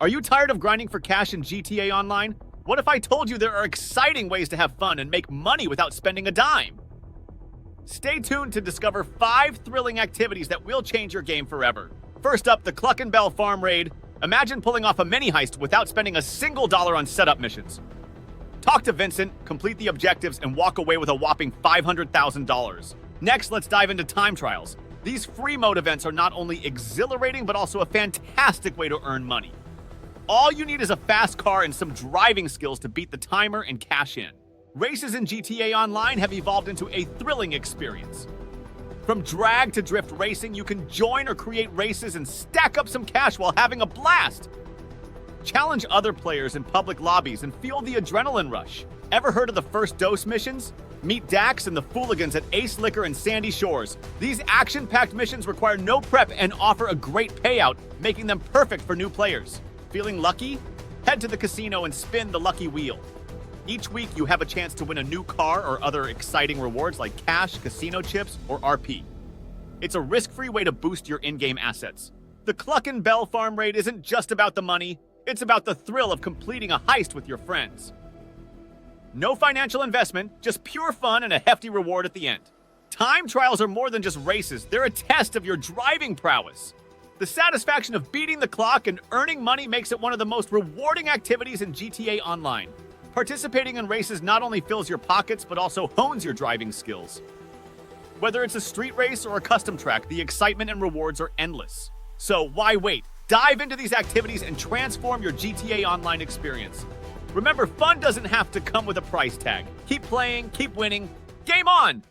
Are you tired of grinding for cash in GTA Online? What if I told you there are exciting ways to have fun and make money without spending a dime? Stay tuned to discover 5 thrilling activities that will change your game forever. First up, the Cluck and Bell Farm Raid. Imagine pulling off a mini heist without spending a single dollar on setup missions. Talk to Vincent, complete the objectives, and walk away with a whopping $500,000. Next, let's dive into time trials. These free mode events are not only exhilarating, but also a fantastic way to earn money. All you need is a fast car and some driving skills to beat the timer and cash in. Races in GTA Online have evolved into a thrilling experience. From drag to drift racing, you can join or create races and stack up some cash while having a blast. Challenge other players in public lobbies and feel the adrenaline rush. Ever heard of the First Dose missions? Meet Dax and the Fooligans at Ace Liquor and Sandy Shores. These action-packed missions require no prep and offer a great payout, making them perfect for new players. Feeling lucky? Head to the casino and spin the lucky wheel. Each week, you have a chance to win a new car or other exciting rewards like cash, casino chips, or RP. It's a risk-free way to boost your in-game assets. The Cluck and Bell Farm Raid isn't just about the money, it's about the thrill of completing a heist with your friends. No financial investment, just pure fun and a hefty reward at the end. Time trials are more than just races, they're a test of your driving prowess. The satisfaction of beating the clock and earning money makes it one of the most rewarding activities in GTA Online. Participating in races not only fills your pockets, but also hones your driving skills. Whether it's a street race or a custom track, the excitement and rewards are endless. So why wait? Dive into these activities and transform your GTA Online experience. Remember, fun doesn't have to come with a price tag. Keep playing, keep winning. Game on!